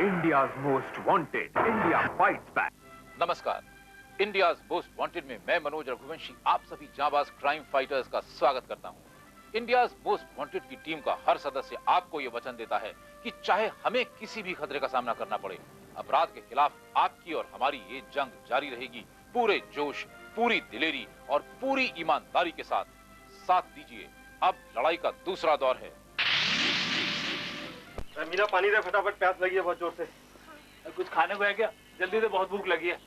India's most wanted. India fights back. नमस्कार, India's most wanted में मैं मनोज रघुवंशी आप सभी जांबाज क्राइम फाइटर्स का स्वागत करता हूं। इंडियाज मोस्ट वांटेड की टीम का हर सदस्य आपको यह वचन देता है कि चाहे हमें किसी भी खतरे का सामना करना पड़े, अपराध के खिलाफ आपकी और हमारी ये जंग जारी रहेगी पूरे जोश, पूरी दिलेरी और पूरी ईमानदारी के साथ। साथ दीजिए, अब लड़ाई का दूसरा दौर है। मीरा पानी दे, फटाफट, प्यास लगी है बहुत जोर से। कुछ खाने को है क्या? जल्दी से, बहुत भूख लगी है।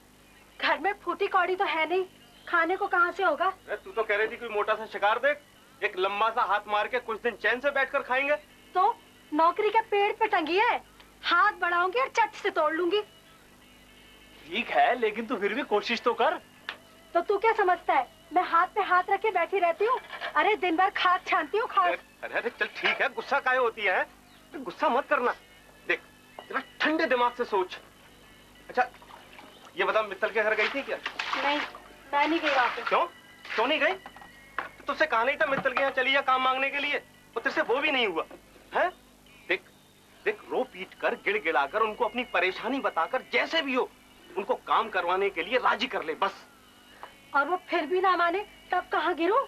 घर में फूटी कौड़ी तो है नहीं, खाने को कहाँ से होगा? तू तो कह रही थी कोई मोटा सा शिकार देख, एक लंबा सा हाथ मार के कुछ दिन चैन से बैठकर खाएंगे। तो नौकरी के पेड़ पे टंगी है, हाथ बढ़ाऊंगी और चट से तोड़ लूंगी। ठीक है, लेकिन तू फिर भी कोशिश तो कर। तो तू क्या समझता है मैं हाथ पे हाथ रखे बैठी रहती हूँ? अरे दिन भर खाद छानती हूँ खाद। अरे चल ठीक है, गुस्सा काहे होती है? गुस्सा मत करना, देख जरा ठंडे दिमाग से सोच। अच्छा ये बता, मित्तल के घर गई थी क्या? नहीं, मैं नहीं गई वहाँ पे। क्यों नहीं गई? तो तुझसे कहा नहीं था मित्तल के यहाँ चली जा काम मांगने के लिए? और तेरे से वो भी नहीं हुआ है? देख देख, रो पीट कर, गिड़गिड़ा कर, उनको अपनी परेशानी बताकर, जैसे भी हो उनको काम करवाने के लिए राजी कर ले बस। और वो फिर भी ना माने तब कहाँ गिरूं?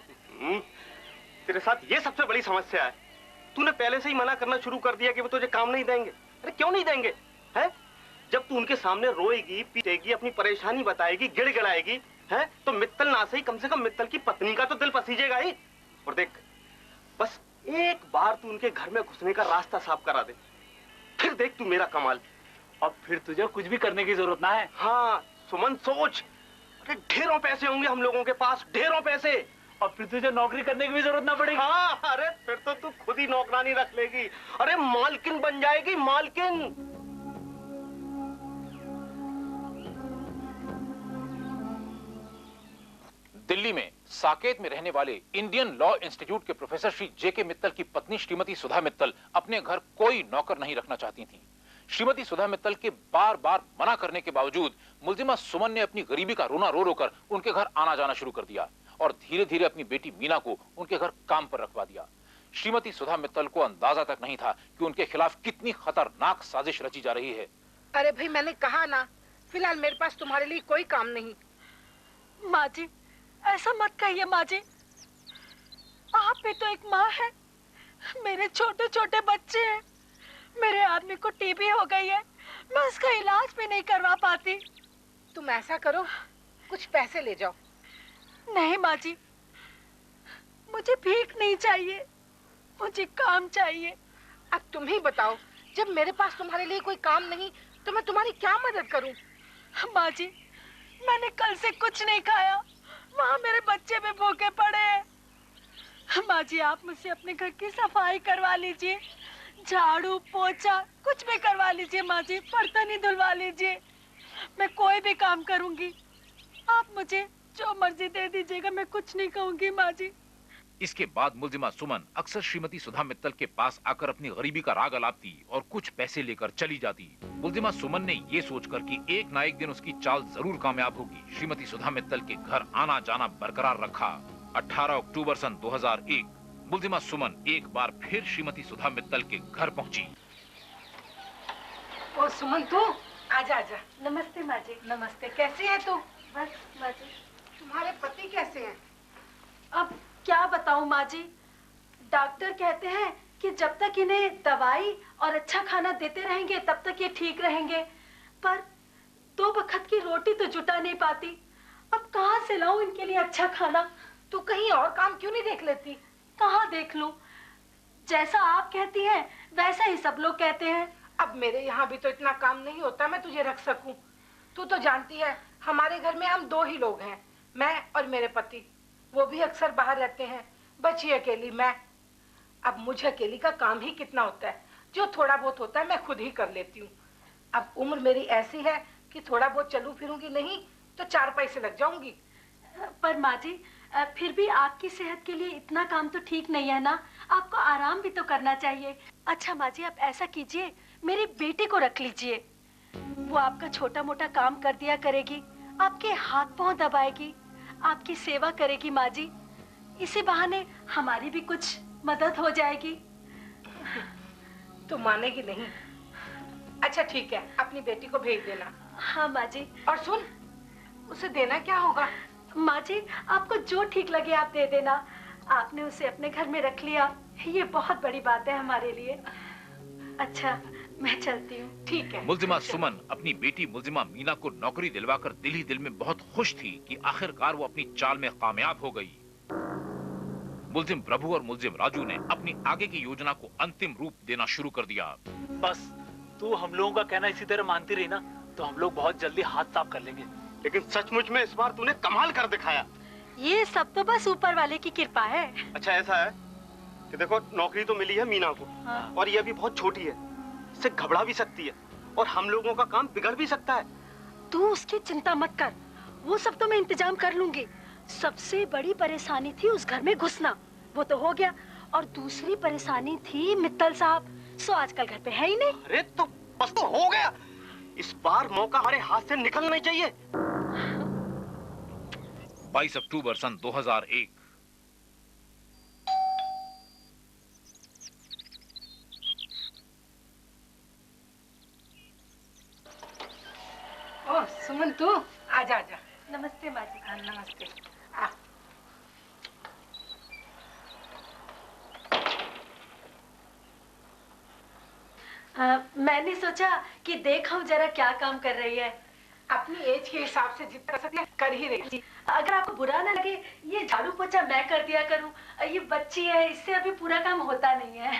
तेरे साथ ये सबसे बड़ी समस्या है। तूने पहले से ही मना करना शुरू कर दिया कि वो तुझे काम नहीं देंगे। अरे क्यों नहीं देंगे? है जब तू उनके सामने रोएगी, पीटेगी, अपनी परेशानी बताएगी, गिड़गिड़ाएगी, है तो मित्तल ना सही, कम से कम मित्तल की पत्नी का तो दिल पसीजेगा ही। और देख, बस एक बार तू उनके घर में घुसने का रास्ता साफ करा दे, फिर देख तू मेरा कमाल। अब फिर तुझे कुछ भी करने की जरूरत ना है। हाँ सुमन, सोच, अरे ढेरों पैसे होंगे हम लोगों के पास, ढेरों पैसे। और फिर तुझे नौकरी करने की भी जरूरत ना पड़ेगी। हाँ, अरे फिर तो तू खुद ही नौकरानी रख लेगी। अरे मालकिन बन जाएगी, मालकिन। दिल्ली में साकेत में रहने वाले इंडियन लॉ इंस्टीट्यूट के प्रोफेसर श्री जेके मित्तल की पत्नी श्रीमती सुधा मित्तल अपने घर कोई नौकर नहीं रखना चाहती थीं। श्रीमती सुधा मित्तल के बार बार मना करने के बावजूद मुल्जिमा सुमन ने अपनी गरीबी का रोना रो रो कर उनके घर आना जाना शुरू कर दिया और धीरे धीरे अपनी बेटी मीना को उनके घर काम पर रखवा दिया। श्रीमती सुधा मित्तल को अंदाजा तक नहीं था कि उनके खिलाफ कितनी खतरनाक साजिश रची जा रही है। अरे भाई, मैंने कहा ना, फिलहाल मेरे पास तुम्हारे लिए कोई काम नहीं। माँ जी, ऐसा मत कहिए माँ जी, आप भी तो एक माँ है। मेरे छोटे छोटे बच्चे हैं, मेरे आदमी को टीबी हो गई है, मैं उसका इलाज भी नहीं करवा पाती। तुम ऐसा करो, कुछ पैसे ले जाओ। नहीं माँ जी, मुझे भीख नहीं चाहिए, मुझे काम चाहिए। अब तुम ही बताओ, जब मेरे पास तुम्हारे लिए कोई काम नहीं तो मैं तुम्हारी क्या मदद करूं? माँ जी, मैंने कल से कुछ नहीं खाया, वहाँ मेरे बच्चे भी भूखे पड़े हैं। माँ जी, आप मुझसे अपने घर की सफाई करवा लीजिए, झाड़ू पोछा कुछ भी करवा लीजिए माँ जी, बर्तन ही धुलवा लीजिए, मैं कोई भी काम करूंगी। आप मुझे जो मर्जी दे दीजिएगा, मैं कुछ नहीं कहूंगी माँ जी। इसके बाद मुल्जिमा सुमन अक्सर श्रीमती सुधा मित्तल के पास आकर अपनी गरीबी का राग अलापती और कुछ पैसे लेकर चली जाती। मुल्जिमा सुमन ने ये सोचकर कि एक ना एक दिन उसकी चाल जरूर कामयाब होगी, श्रीमती सुधा मित्तल के घर आना जाना बरकरार रखा। 18 अक्टूबर सन 2001 मुल्जिमा सुमन एक बार फिर श्रीमती सुधा मित्तल के घर पहुंची। ओ सुमन, तू आजा आजा। नमस्ते माँ जी। नमस्ते, कैसी है तू? बस माँ जी। तुम्हारे पति कैसे हैं? अब क्या बताऊं माँ जी, डॉक्टर कहते हैं कि जब तक इन्हें दवाई और अच्छा खाना देते रहेंगे तब तक ये ठीक रहेंगे, पर 2 वक्त की रोटी तो जुटा नहीं पाती। अब कहाँ से लाऊं इनके लिए अच्छा खाना? तू कहीं और काम क्यों नहीं देख लेती? कहाँ देख लूं? जैसा आप कहती हैं वैसा ही सब लोग कहते हैं। अब मेरे यहाँ भी तो इतना काम नहीं होता मैं तुझे रख सकूं। तू तो जानती है हमारे घर में हम 2 ही लोग हैं, मैं और मेरे पति, वो भी अक्सर बाहर रहते हैं, बची अकेली मैं। अब मुझे अकेली का काम ही कितना होता है, जो थोड़ा बहुत होता है मैं खुद ही कर लेती हूँ। अब उम्र मेरी ऐसी है कि थोड़ा बहुत चलूं फिरूंगी नहीं तो 4 पैसे लग जाऊंगी। पर माँ जी, फिर भी आपकी सेहत के लिए इतना काम तो ठीक नहीं है ना, आपको आराम भी तो करना चाहिए। अच्छा माँ जी, आप ऐसा कीजिए, मेरी बेटी को रख लीजिए, वो आपका छोटा मोटा काम कर दिया करेगी, आपके हाथ पांव दबाएगी, आपकी सेवा करेगी माँ जी। इसी बहाने हमारी भी कुछ मदद हो जाएगी। तो मानेगी नहीं? अच्छा ठीक है, अपनी बेटी को भेज देना। हाँ माँ जी। और सुन, उसे देना क्या होगा? माँ जी, आपको जो ठीक लगे आप दे देना। आपने उसे अपने घर में रख लिया, ये बहुत बड़ी बात है हमारे लिए। अच्छा, मैं चलती हूँ। ठीक है। मुल्जिमा सुमन अपनी बेटी मुल्जिमा मीना को नौकरी दिलवाकर दिल ही दिल में बहुत खुश थी कि आखिरकार वो अपनी चाल में कामयाब हो गई। मुल्जिम प्रभु और मुल्जिम राजू ने अपनी आगे की योजना को अंतिम रूप देना शुरू कर दिया। बस तू हम लोगों का कहना इसी तरह मानती रही ना, तो हम लोग बहुत जल्दी हाथ साफ कर लेंगे। लेकिन सचमुच में इस बार तूने कमाल कर दिखाया। ये सब तो बस ऊपर वाले की कृपा है। अच्छा ऐसा है कि देखो, नौकरी तो मिली है मीना को। हाँ। और ये अभी बहुत छोटी है, इससे घबरा भी सकती है और हम लोगों का काम बिगड़ भी सकता है। तू उसकी चिंता मत कर, वो सब तो मैं इंतजाम कर लूंगी। सबसे बड़ी परेशानी थी उस घर में घुसना, वो तो हो गया। और दूसरी परेशानी थी मित्तल साहब, सो आजकल घर पे है ही नहीं। अरे तो बस तो हो गया। इस बार मौका हमारे हाथ से निकलना नहीं चाहिए। 22 अक्टूबर सन 2001। ओ सुमन, तू आजा आजा। नमस्ते माँ जी। हाँ, नमस्ते। आ। मैंने सोचा कि देखूं जरा क्या काम कर रही है। अपनी एज के हिसाब से जितना कर सकती कर ही रही। जी, अगर आपको बुरा ना लगे, ये झाड़ू पोछा मैं कर दिया करूं। ये बच्ची है, इससे अभी पूरा काम होता नहीं है।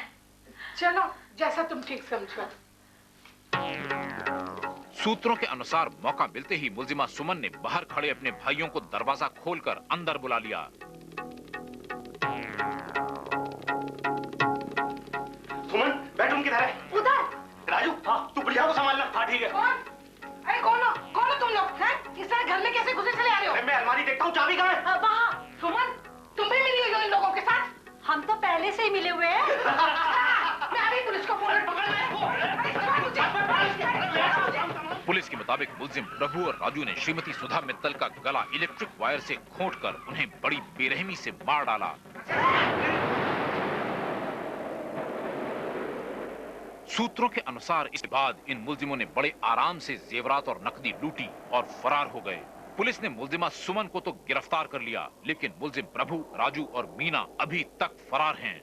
चलो, जैसा तुम ठीक समझो। सूत्रों के अनुसार मौका मिलते ही मुल्जिमा सुमन ने बाहर खड़े अपने भाइयों को दरवाजा खोलकर अंदर बुला लिया। सुमन, बेडरूम किधर है? उधर। राजू, हाँ तू बुढ़िया को संभालना। हाँ ठीक है। कौन? अरे कौन हो तुम लोग? हैं? इस तरह घर में कैसे घुसे चले आ रहे हो? मैं अलमारी देखता हूँ, चाबी कहाँ है? वहाँ। सुमन, तुम भी मिली हुई हो इन लोगों के साथ? हम तो पहले से ही मिले हुए हैं। मैं अभी पुलिस को फोन पकड़ना है। पुलिस के मुताबिक मुल्जिम प्रभु और राजू ने श्रीमती सुधा मित्तल का गला इलेक्ट्रिक वायर से खोंटकर उन्हें बड़ी बेरहमी से मार डाला। सूत्रों के अनुसार इसके बाद इन मुल्जिमों ने बड़े आराम से जेवरात और नकदी लूटी और फरार हो गए। पुलिस ने मुल्जिमा सुमन को तो गिरफ्तार कर लिया, लेकिन मुल्जिम प्रभु, राजू और मीना अभी तक फरार हैं।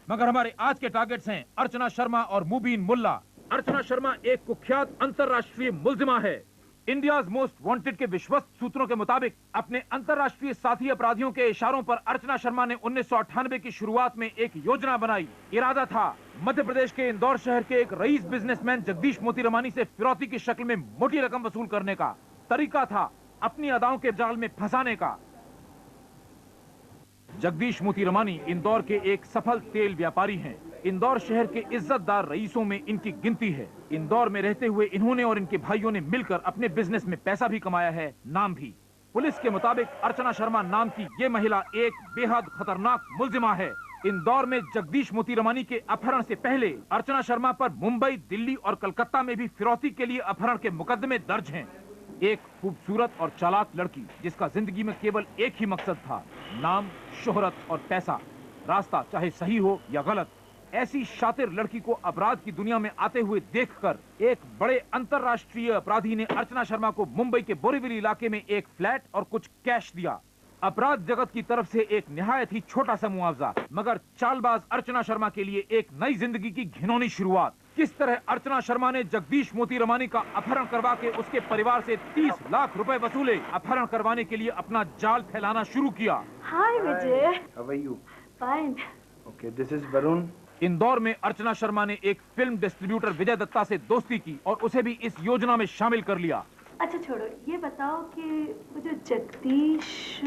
मगर हमारे आज के टारगेट्स हैं अर्चना शर्मा और मुबीन मुल्ला। अर्चना शर्मा एक कुख्यात अंतर्राष्ट्रीय मुल्जिमा है। इंडियाज मोस्ट वांटेड के विश्वस्त सूत्रों के मुताबिक अपने अंतर्राष्ट्रीय साथी अपराधियों के इशारों पर अर्चना शर्मा ने 1998 की शुरुआत में एक योजना बनाई। इरादा था मध्य प्रदेश के इंदौर शहर के एक रईस बिजनेसमैन जगदीश मोतीरामानी से फिरौती की शक्ल में मोटी रकम वसूल करने का। तरीका था अपनी अदाओं के जाल में फंसाने का। जगदीश मोतीरामानी इंदौर के एक सफल तेल व्यापारी हैं। इंदौर शहर के इज्जतदार रईसों में इनकी गिनती है। इंदौर में रहते हुए इन्होंने और इनके भाइयों ने मिलकर अपने बिजनेस में पैसा भी कमाया है, नाम भी। पुलिस के मुताबिक अर्चना शर्मा नाम की ये महिला एक बेहद खतरनाक मुल्जिमा है। इंदौर में जगदीश मोतीरामानी के अपहरण से पहले अर्चना शर्मा पर मुंबई, दिल्ली और कलकत्ता में भी फिरौती के लिए अपहरण के मुकदमे दर्ज हैं। एक खूबसूरत और चालाक लड़की जिसका जिंदगी में केवल एक ही मकसद था, नाम, शोहरत और पैसा। रास्ता चाहे सही हो या गलत, ऐसी शातिर लड़की को अपराध की दुनिया में आते हुए देखकर एक बड़े अंतर्राष्ट्रीय अपराधी ने अर्चना शर्मा को मुंबई के बोरीवली इलाके में एक फ्लैट और कुछ कैश दिया। अपराध जगत की तरफ से एक निहायत ही छोटा सा मुआवजा, मगर चालबाज अर्चना शर्मा के लिए एक नई जिंदगी की घिनौनी शुरुआत। किस तरह अर्चना शर्मा ने जगदीश मोतीरामानी का अपहरण करवा के उसके परिवार से 30 लाख रुपए वसूले, अपहरण करवाने के लिए अपना जाल फैलाना शुरू किया। हाय विजय। How are you? Fine. Okay, this is Varun. Indore में अर्चना शर्मा ने एक फिल्म डिस्ट्रीब्यूटर विजय दत्ता से दोस्ती की और उसे भी इस योजना में शामिल कर लिया। अच्छा छोड़ो, ये बताओ कि वो जो जगदीश।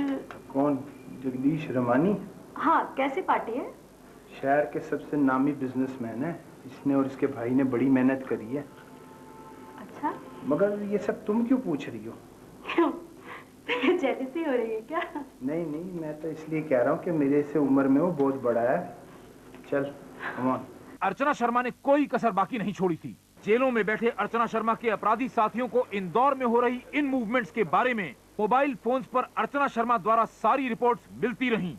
कौन? जगदीश रमानी? हाँ, कैसे पार्टी है? शहर के सबसे नामी बिजनेसमैन है। इसने और इसके भाई ने बड़ी मेहनत करी है। अच्छा। मगर ये सब तुम क्यों पूछ रही हो? क्यों? जेलसी हो रही है क्या? नहीं नहीं, मैं तो इसलिए कह रहा हूँ कि मेरे से उम्र में वो बहुत बड़ा है। चल, come on। अर्चना शर्मा ने कोई कसर बाकी नहीं छोड़ी थी। जेलों में बैठे अर्चना शर्मा के अपराधी साथियों को इंदौर में हो रही इन मूवमेंट्स के बारे में मोबाइल फोन्स पर अर्चना शर्मा द्वारा सारी रिपोर्ट्स मिलती रहीं।